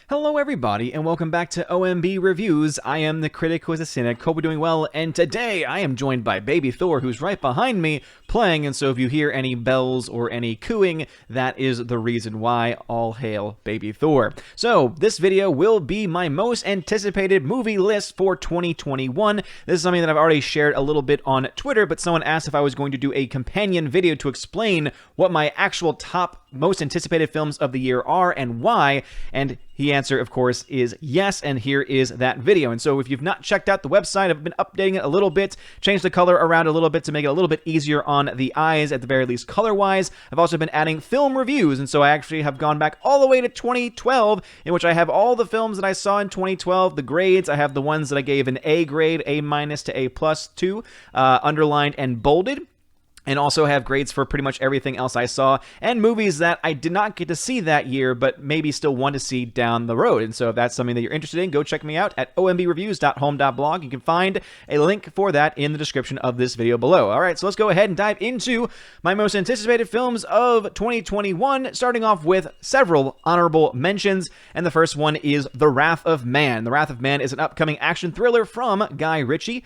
Hello everybody, and welcome back to OMB Reviews. I am the critic who is a cynic. Hope we're doing well, and today I am joined by Baby Thor, who's right behind me playing, and so if you hear any bells or any cooing, that is the reason why. All hail Baby Thor. So, this video will be my most anticipated movie list for 2021. This is something that I've already shared a little bit on Twitter, but someone asked if I was going to do a companion video to explain what my actual top most anticipated films of the year are and why, and the answer, of course, is yes, and here is that video. And so if you've not checked out the website, I've been updating it a little bit, changed the color around a little bit to make it a little bit easier on the eyes, at the very least color-wise. I've also been adding film reviews, and so I actually have gone back all the way to 2012, in which I have all the films that I saw in 2012, the grades. I have the ones that I gave an A grade, A- to A+ to, underlined and bolded. And also have grades for pretty much everything else I saw, and movies that I did not get to see that year, but maybe still want to see down the road. And so if that's something that you're interested in, go check me out at ombreviews.home.blog. You can find a link for that in the description of this video below. All right, so let's go ahead and dive into my most anticipated films of 2021, starting off with several honorable mentions. And the first one is The Wrath of Man. The Wrath of Man is an upcoming action thriller from Guy Ritchie.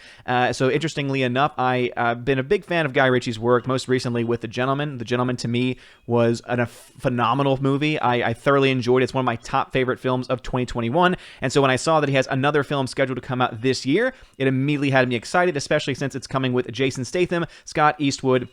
So interestingly enough, I've been a big fan of Guy Ritchie's work, most recently with The Gentleman. The Gentleman, to me, was a phenomenal movie. I thoroughly enjoyed it. It's one of my top favorite films of 2021. And so when I saw that he has another film scheduled to come out this year, it immediately had me excited, especially since it's coming with Jason Statham, Scott Eastwood,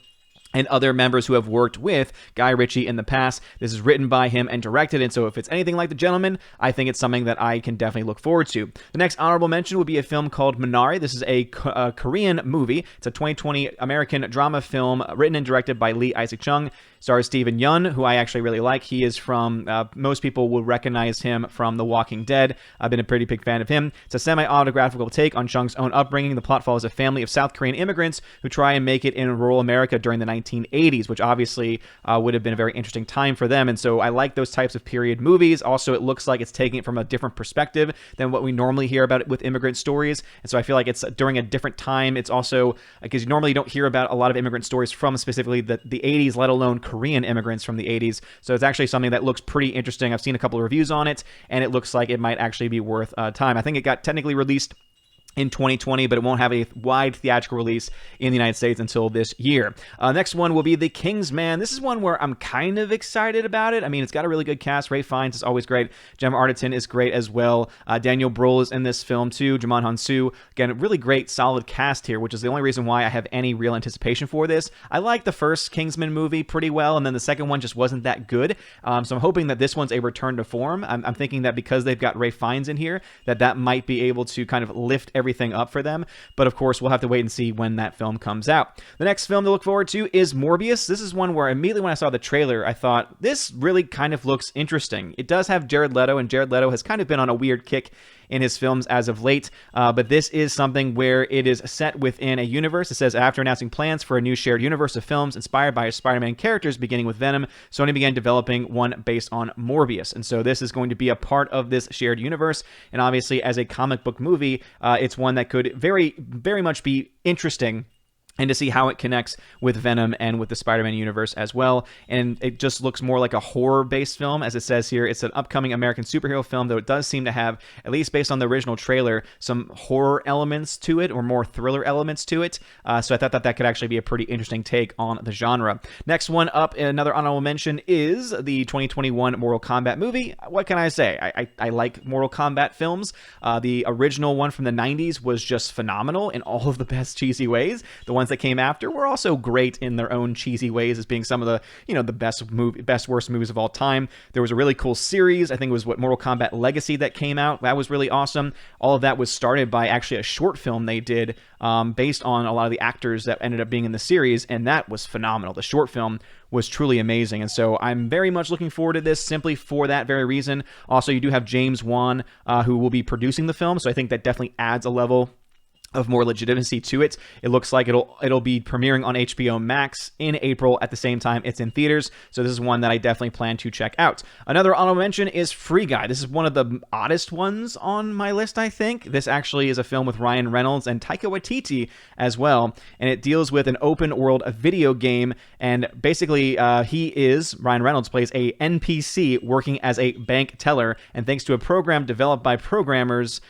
and other members who have worked with Guy Ritchie in the past. This is written by him and directed, and so if it's anything like The Gentleman, I think it's something that I can definitely look forward to. The next honorable mention would be a film called Minari. This is a Korean movie. It's a 2020 American drama film written and directed by Lee Isaac Chung. Stars Steven Yeun, who I actually really like. He is from, most people will recognize him from The Walking Dead. I've been a pretty big fan of him. It's a semi-autobiographical take on Chung's own upbringing. The plot follows a family of South Korean immigrants who try and make it in rural America during the 1980s, which obviously would have been a very interesting time for them. And so I like those types of period movies. Also, it looks like it's taking it from a different perspective than what we normally hear about it with immigrant stories. And so I feel like it's during a different time. It's also, because you normally don't hear about a lot of immigrant stories from specifically the 80s, let alone Korean immigrants from the 80s. So it's actually something that looks pretty interesting. I've seen a couple of reviews on it, and it looks like it might actually be worth time. I think it got technically released in 2020, but it won't have a wide theatrical release in the United States until this year. Next one will be The King's Man. This is one where I'm kind of excited about it. I mean, it's got a really good cast. Ralph Fiennes is always great. Gemma Arterton is great as well. Daniel Bruhl is in this film too. Jamon Hansu. Again, a really great, solid cast here, which is the only reason why I have any real anticipation for this. I like the first Kingsman movie pretty well, and then the second one just wasn't that good. So I'm hoping that this one's a return to form. I'm thinking that because they've got Ralph Fiennes in here, that might be able to kind of lift everything up for them. But of course, we'll have to wait and see when that film comes out. The next film to look forward to is Morbius. This is one where immediately when I saw the trailer, I thought, this really kind of looks interesting. It does have Jared Leto, and Jared Leto has kind of been on a weird kick in his films as of late, but this is something where it is set within a universe. It says, after announcing plans for a new shared universe of films inspired by Spider-Man characters beginning with Venom, Sony began developing one based on Morbius. And so this is going to be a part of this shared universe, and obviously as a comic book movie, it's one that could very, very much be interesting, and to see how it connects with Venom and with the Spider-Man universe as well. And it just looks more like a horror-based film. As it says here, it's an upcoming American superhero film, though it does seem to have, at least based on the original trailer, some horror elements to it, or more thriller elements to it. So I thought that could actually be a pretty interesting take on the genre. Next one up, another honorable mention, is the 2021 Mortal Kombat movie. What can I say? I like Mortal Kombat films. The original one from the 90s was just phenomenal in all of the best cheesy ways. The ones that came after were also great in their own cheesy ways, as being some of the, the best worst movies of all time. There was a really cool series. I think it was Mortal Kombat Legacy that came out. That was really awesome. All of that was started by actually a short film they did based on a lot of the actors that ended up being in the series, and that was phenomenal. The short film was truly amazing, and so I'm very much looking forward to this simply for that very reason. Also, you do have James Wan who will be producing the film, so I think that definitely adds a level of more legitimacy to it. It looks like it'll be premiering on HBO Max in April at the same time it's in theaters. So this is one that I definitely plan to check out. Another honorable mention is Free Guy. This is one of the oddest ones on my list, I think. This actually is a film with Ryan Reynolds and Taika Waititi as well, and it deals with an open world video game, and basically Ryan Reynolds plays a NPC working as a bank teller, and thanks to a program developed by programmers,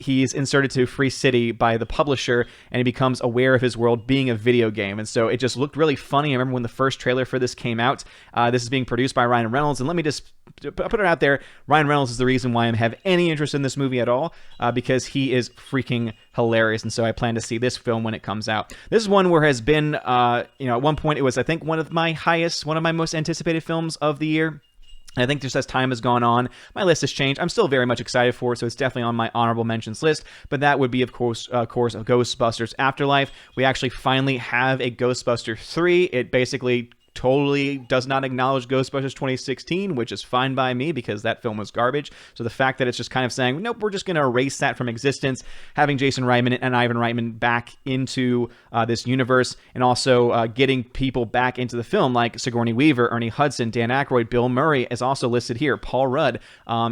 he's inserted to Free City by the publisher, and he becomes aware of his world being a video game. And so it just looked really funny. I remember when the first trailer for this came out. This is being produced by Ryan Reynolds, and let me just put it out there, Ryan Reynolds is the reason why I have any interest in this movie at all, because he is freaking hilarious, and so I plan to see this film when it comes out. This is one where has been, at one point it was, I think, one of my most anticipated films of the year. And I think just as time has gone on, my list has changed. I'm still very much excited for it, so it's definitely on my honorable mentions list. But that would be, of course, Ghostbusters Afterlife. We actually finally have a Ghostbusters 3. It basically totally does not acknowledge Ghostbusters 2016, which is fine by me because that film was garbage. So the fact that it's just kind of saying, nope, we're just going to erase that from existence, having Jason Reitman and Ivan Reitman back into this universe, and also getting people back into the film like Sigourney Weaver, Ernie Hudson, Dan Aykroyd, Bill Murray is also listed here. Paul Rudd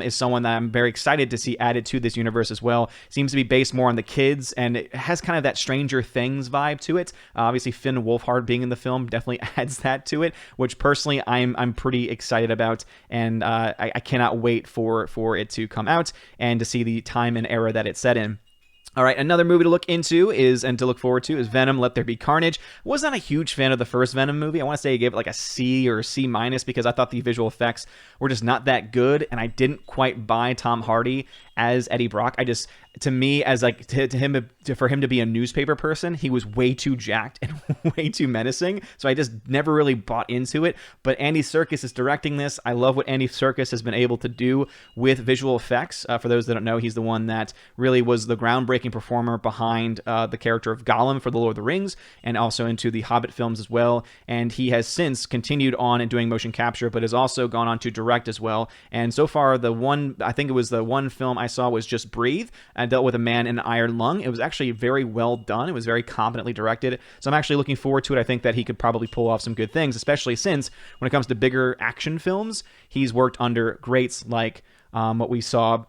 is someone that I'm very excited to see added to this universe as well. Seems to be based more on the kids, and it has kind of that Stranger Things vibe to it. Obviously, Finn Wolfhard being in the film definitely adds that to it, which personally I'm pretty excited about, and I cannot wait for it to come out and to see the time and era that it's set in. All right, another movie to look into and to look forward to is Venom, Let There Be Carnage. Was not a huge fan of the first Venom movie. I want to say I gave it like a C or a C- because I thought the visual effects were just not that good, and I didn't quite buy Tom Hardy as Eddie Brock. For him to be a newspaper person, he was way too jacked and way too menacing. So I just never really bought into it. But Andy Serkis is directing this. I love what Andy Serkis has been able to do with visual effects. For those that don't know, he's the one that really was the groundbreaking performer behind the character of Gollum for The Lord of the Rings, and also into the Hobbit films as well. And he has since continued on in doing motion capture, but has also gone on to direct as well. And so far, the one film I saw was just Breathe. I dealt with a man in an iron lung. It was actually very well done. It was very competently directed. So I'm actually looking forward to it. I think that he could probably pull off some good things, especially since when it comes to bigger action films, he's worked under greats like what we saw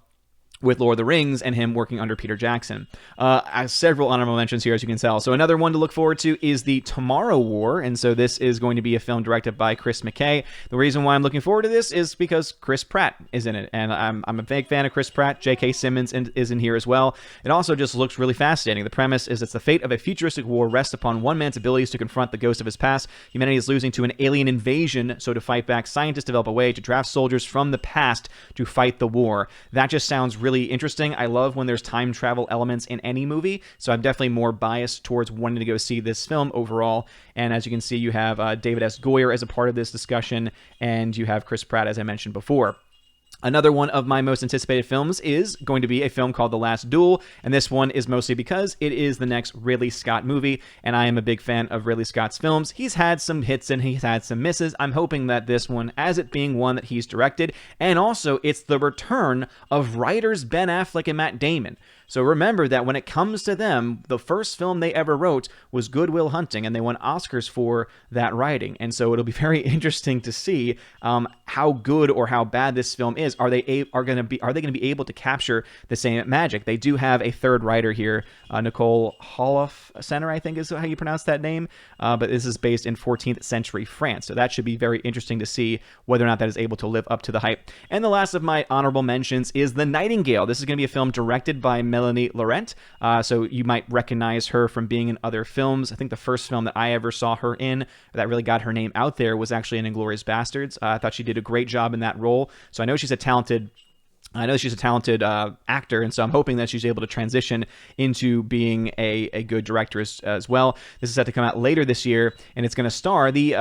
with Lord of the Rings and him working under Peter Jackson. I have several honorable mentions here, as you can tell. So another one to look forward to is The Tomorrow War, and so this is going to be a film directed by Chris McKay. The reason why I'm looking forward to this is because Chris Pratt is in it, and I'm a big fan of Chris Pratt. J.K. Simmons is in here as well. It also just looks really fascinating. The premise is it's the fate of a futuristic war rests upon one man's abilities to confront the ghost of his past. Humanity is losing to an alien invasion, so to fight back, scientists develop a way to draft soldiers from the past to fight the war. That just sounds really interesting. I love when there's time travel elements in any movie, so I'm definitely more biased towards wanting to go see this film overall. And as you can see, you have David S. Goyer as a part of this discussion, and you have Chris Pratt, as I mentioned before. Another one of my most anticipated films is going to be a film called The Last Duel, and this one is mostly because it is the next Ridley Scott movie, and I am a big fan of Ridley Scott's films. He's had some hits and he's had some misses. I'm hoping that this one, as it being one that he's directed, and also it's the return of writers Ben Affleck and Matt Damon. So remember that when it comes to them, the first film they ever wrote was Good Will Hunting, and they won Oscars for that writing. And so it'll be very interesting to see how good or how bad this film is. Are they going to be able to capture the same magic? They do have a third writer here, Nicole Holof Center, I think is how you pronounce that name. But this is based in 14th century France. So that should be very interesting to see whether or not that is able to live up to the hype. And the last of my honorable mentions is The Nightingale. This is going to be a film directed by Melanie Laurent. So you might recognize her from being in other films. I think the first film that I ever saw her in that really got her name out there was actually in Inglourious Basterds. I thought she did a great job in that role. So I know she's a talented actor, and so I'm hoping that she's able to transition into being a good director as well. This is set to come out later this year, and it's going to star the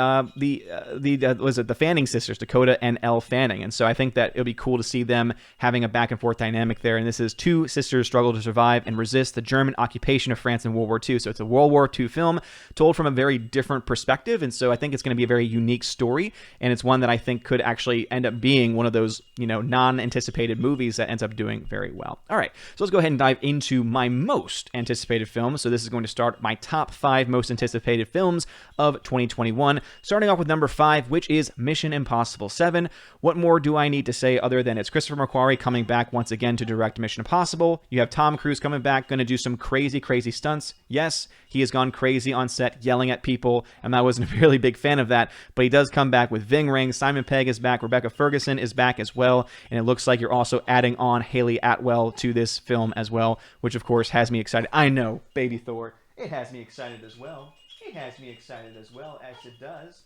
Fanning sisters, Dakota and Elle Fanning. And so I think that it'll be cool to see them having a back and forth dynamic there. And this is two sisters struggle to survive and resist the German occupation of France in World War II. So it's a World War II film told from a very different perspective, and so I think it's going to be a very unique story, and it's one that I think could actually end up being one of those non-anticipated movies that ends up doing very well. All right, so let's go ahead and dive into my most anticipated films. So this is going to start my top 5 most anticipated films of 2021, starting off with number 5, which is Mission Impossible 7. What more do I need to say other than it's Christopher McQuarrie coming back once again to direct Mission Impossible? You have Tom Cruise coming back, going to do some crazy stunts. Yes, he has gone crazy on set, yelling at people, and I wasn't a really big fan of that, but he does come back with Ving Rhames. Simon Pegg is back, Rebecca Ferguson is back as well, and it looks like you're also adding on Haley Atwell to this film as well, which of course has me excited. I know, Baby Thor, it has me excited as well. It has me excited as well, as it does.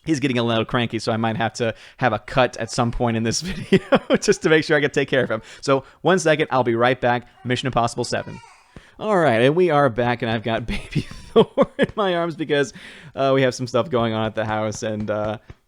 He's getting a little cranky, so I might have to have a cut at some point in this video just to make sure I can take care of him. So 1 second, I'll be right back. Mission Impossible 7. All right, and we are back, and I've got Baby Thor in my arms because we have some stuff going on at the house, and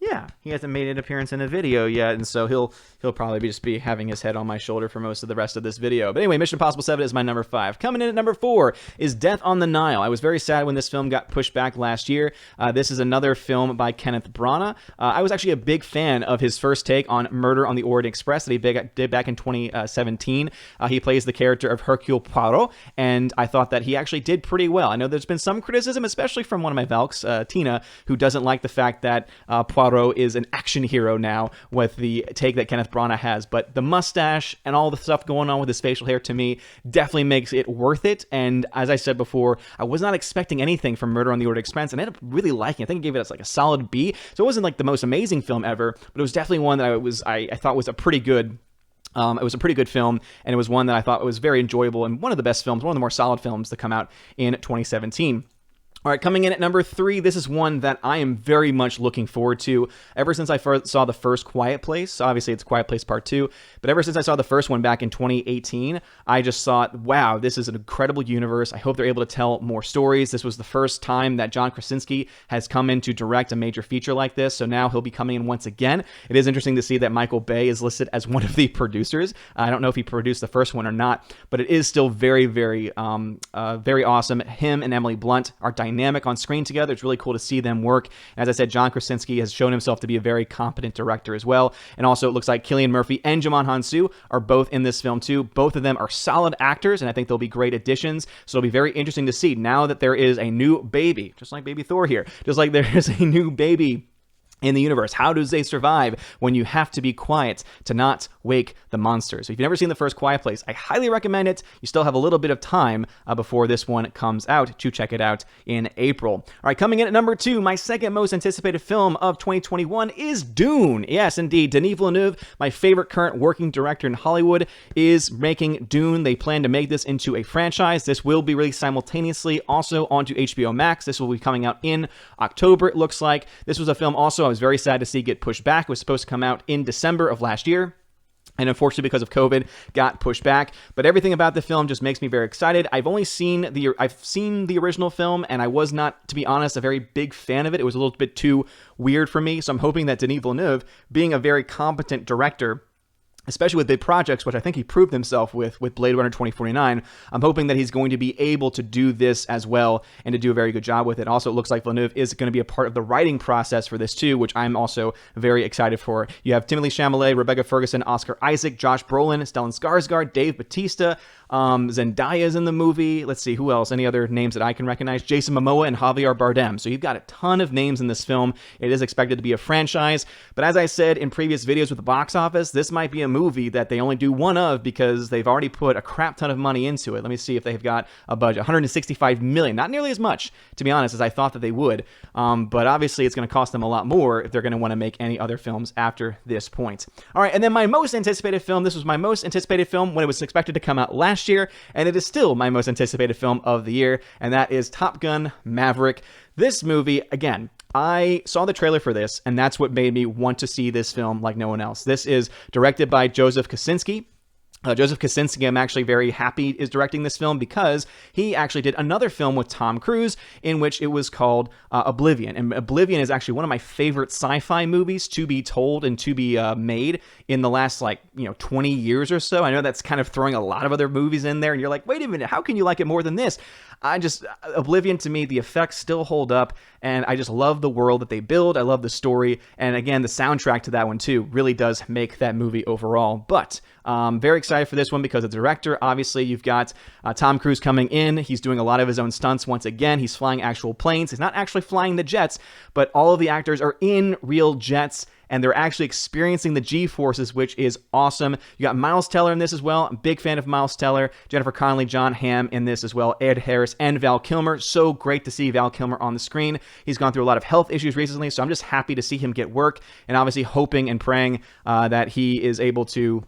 yeah, he hasn't made an appearance in a video yet, and so he'll probably just be having his head on my shoulder for most of the rest of this video. But anyway, Mission Impossible 7 is my number 5. Coming in at number 4 is Death on the Nile. I was very sad when this film got pushed back last year. This is another film by Kenneth Branagh. I was actually a big fan of his first take on Murder on the Orient Express that he did back in 2017. He plays the character of Hercule Poirot, and I thought that he actually did pretty well. I know there's been some criticism, especially from one of my Valks, Tina, who doesn't like the fact that Poirot is an action hero now with the take that Kenneth Branagh has, but the mustache and all the stuff going on with his facial hair to me definitely makes it worth it. And as I said before, I was not expecting anything from Murder on the Orient Express, and I ended up really liking it. I think I gave it like a solid B. So it wasn't like the most amazing film ever, but it was definitely one that I thought was a pretty good. It was a pretty good film, and it was one that I thought was very enjoyable and one of the best films, one of the more solid films to come out in 2017. All right, coming in at number 3, this is one that I am very much looking forward to. Ever since I first saw the first Quiet Place, obviously it's Quiet Place Part 2, but ever since I saw the first one back in 2018, I just thought, wow, this is an incredible universe. I hope they're able to tell more stories. This was the first time that John Krasinski has come in to direct a major feature like this, so now he'll be coming in once again. It is interesting to see that Michael Bay is listed as one of the producers. I don't know if he produced the first one or not, but it is still very, very awesome. Him and Emily Blunt are dynamic on screen together. It's really cool to see them work. As I said, John Krasinski has shown himself to be a very competent director as well. And also it looks like Cillian Murphy and Djimon Hounsou are both in this film too. Both of them are solid actors, and I think they'll be great additions. So it'll be very interesting to see now that there is a new baby, just like Baby Thor here, just like there is a new baby in the universe. How do they survive when you have to be quiet to not wake the monsters? So if you've never seen the first Quiet Place, I highly recommend it. You still have a little bit of time before this one comes out to check it out in April. All right, coming in at number 2, my second most anticipated film of 2021 is Dune. Yes, indeed. Denis Villeneuve, my favorite current working director in Hollywood, is making Dune. They plan to make this into a franchise. This will be released simultaneously also onto HBO Max. This will be coming out in October, it looks like. This was a film also I was very sad to see get pushed back. It was supposed to come out in December of last year, and unfortunately because of COVID got pushed back. But everything about the film just makes me very excited. I've seen the original film, and I was not, to be honest, a very big fan of it. It was a little bit too weird for me. So I'm hoping that Denis Villeneuve, being a very competent director, especially with big projects, which I think he proved himself with Blade Runner 2049, I'm hoping that he's going to be able to do this as well and to do a very good job with it. Also, it looks like Villeneuve is going to be a part of the writing process for this too, which I'm also very excited for. You have Timothée Chalamet, Rebecca Ferguson, Oscar Isaac, Josh Brolin, Stellan Skarsgård, Dave Bautista, Zendaya's in the movie. Let's see, who else? Any other names that I can recognize? Jason Momoa and Javier Bardem. So you've got a ton of names in this film. It is expected to be a franchise, but as I said in previous videos with the box office, this might be a movie that they only do one of because they've already put a crap ton of money into it. Let me see if they've got a budget. $165 million. Not nearly as much, to be honest, as I thought that they would. But obviously it's going to cost them a lot more if they're going to want to make any other films after this point. All right, and then my most anticipated film. This was my most anticipated film when it was expected to come out last year, and it is still my most anticipated film of the year, and that is Top Gun Maverick. This movie, again, I saw the trailer for this, and that's what made me want to see this film like no one else. This is directed by Joseph Kosinski. Joseph Kosinski, I'm actually very happy is directing this film because he actually did another film with Tom Cruise in which it was called Oblivion. And Oblivion is actually one of my favorite sci-fi movies to be told and to be made in the last 20 years or so. I know that's kind of throwing a lot of other movies in there, and you're like, wait a minute, how can you like it more than this? Oblivion, to me, the effects still hold up, and I just love the world that they build. I love the story, and again, the soundtrack to that one too really does make that movie overall. But very excited for this one because of the director. Obviously, you've got Tom Cruise coming in. He's doing a lot of his own stunts once again. He's flying actual planes. He's not actually flying the jets, but all of the actors are in real jets, and they're actually experiencing the G-forces, which is awesome. You got Miles Teller in this as well. I'm a big fan of Miles Teller. Jennifer Connelly, John Hamm in this as well. Ed Harris and Val Kilmer. So great to see Val Kilmer on the screen. He's gone through a lot of health issues recently, so I'm just happy to see him get work, and obviously hoping and praying that he is able to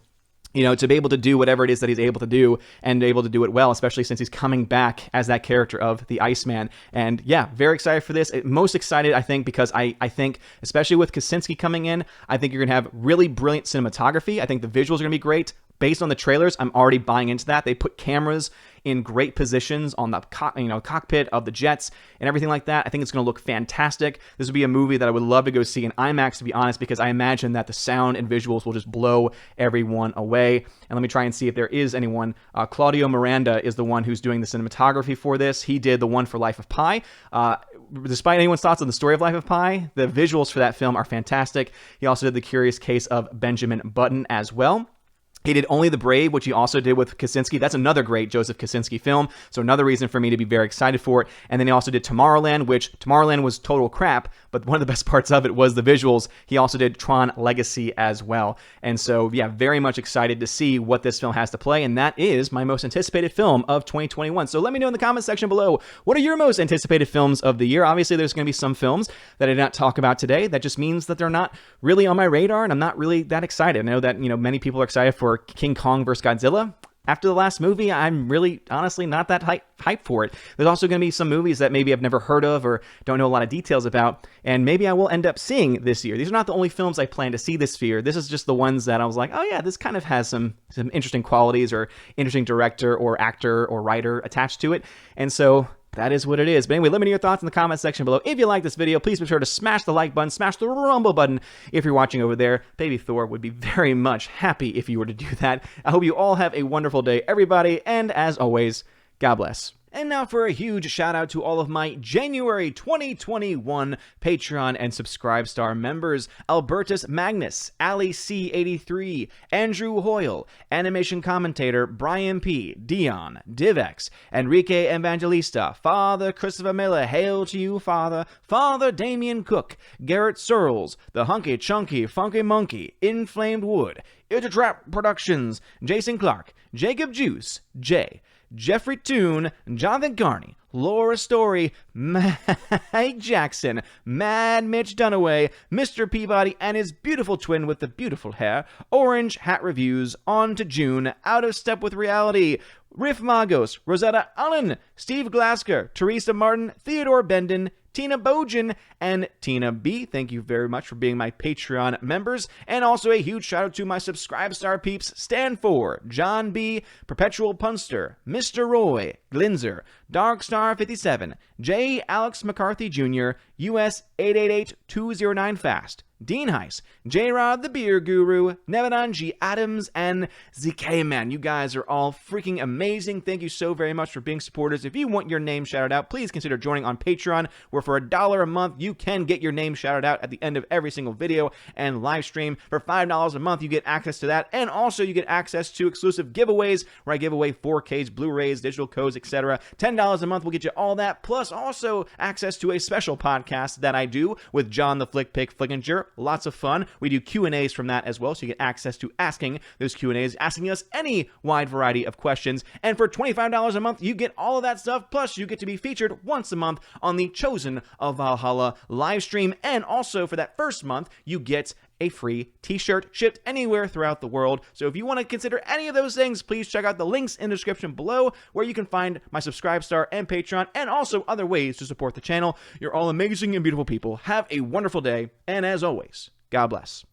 to be able to do whatever it is that he's able to do and able to do it well, especially since he's coming back as that character of the Iceman. And yeah, very excited for this. Most excited, I think, because I think, especially with Kaczynski coming in, I think you're going to have really brilliant cinematography. I think the visuals are going to be great. Based on the trailers, I'm already buying into that. They put cameras in great positions on the cockpit of the jets and everything like that. I think it's going to look fantastic. This would be a movie that I would love to go see in IMAX, to be honest, because I imagine that the sound and visuals will just blow everyone away. And let me try and see if there is anyone. Claudio Miranda is the one who's doing the cinematography for this. He did the one for Life of Pi. Despite anyone's thoughts on the story of Life of Pi, the visuals for that film are fantastic. He also did The Curious Case of Benjamin Button as well. He did Only the Brave, which he also did with Kaczynski. That's another great Joseph Kaczynski film, so another reason for me to be very excited for it. And then he also did Tomorrowland, which Tomorrowland was total crap, but one of the best parts of it was the visuals. He also did Tron Legacy as well. And so, yeah, very much excited to see what this film has to play, and that is my most anticipated film of 2021. So let me know in the comment section below, what are your most anticipated films of the year? Obviously, there's going to be some films that I did not talk about today. That just means that they're not really on my radar, and I'm not really that excited. I know that, many people are excited for King Kong vs. Godzilla. After the last movie, I'm really, honestly, not that hyped for it. There's also going to be some movies that maybe I've never heard of or don't know a lot of details about, and maybe I will end up seeing this year. These are not the only films I plan to see this year. This is just the ones that I was like, oh yeah, this kind of has some interesting qualities or interesting director or actor or writer attached to it. And so that is what it is. But anyway, let me know your thoughts in the comment section below. If you like this video, please be sure to smash the like button, smash the rumble button if you're watching over there. Baby Thor would be very much happy if you were to do that. I hope you all have a wonderful day, everybody, and as always, God bless. And now for a huge shout out to all of my January 2021 Patreon and Subscribestar members: Albertus Magnus, Ali C83, Andrew Hoyle, Animation Commentator Brian P, Dion, Divex, Enrique Evangelista, Father Christopher Miller, hail to you, Father, Father Damian Cook, Garrett Searles, The Hunky Chunky Funky Monkey, Inflamed Wood, It's a Trap Productions, Jason Clark, Jacob Juice, Jay, Jeffrey Toone, Jonathan Carney, Laura Story, Mike Jackson, Mad Mitch Dunaway, Mr. Peabody and his beautiful twin with the beautiful hair, Orange Hat Reviews, On to June, Out of Step with Reality, Riff Magos, Rosetta Allen, Steve Glasker, Teresa Martin, Theodore Bendon, Tina Bojan, and Tina B. Thank you very much for being my Patreon members. And also a huge shout out to my Subscribestar peeps: Stan 4, John B, Perpetual Punster, Mr. Roy, Glinzer, Darkstar 57, J. Alex McCarthy Jr., US 888209 Fast, Dean Heiss, J-Rod the Beer Guru, Nevadan G. Adams, and ZK Man. You guys are all freaking amazing. Thank you so very much for being supporters. If you want your name shouted out, please consider joining on Patreon, where for $1 a month, you can get your name shouted out at the end of every single video and live stream. For $5 a month, you get access to that, and also you get access to exclusive giveaways, where I give away 4Ks, Blu-rays, digital codes, etc. $10 a month will get you all that, plus also access to a special podcast that I do with John the Flick Pick Flickinger. Lots of fun. We do Q&As from that as well, so you get access to asking those Q&As, asking us any wide variety of questions. And for $25 a month, you get all of that stuff, plus you get to be featured once a month on the Chosen of Valhalla live stream. And also for that first month, you get a free t-shirt shipped anywhere throughout the world. So if you want to consider any of those things, please check out the links in the description below, where you can find my Subscribestar and Patreon, and also other ways to support the channel. You're all amazing and beautiful people. Have a wonderful day, and as always, God bless.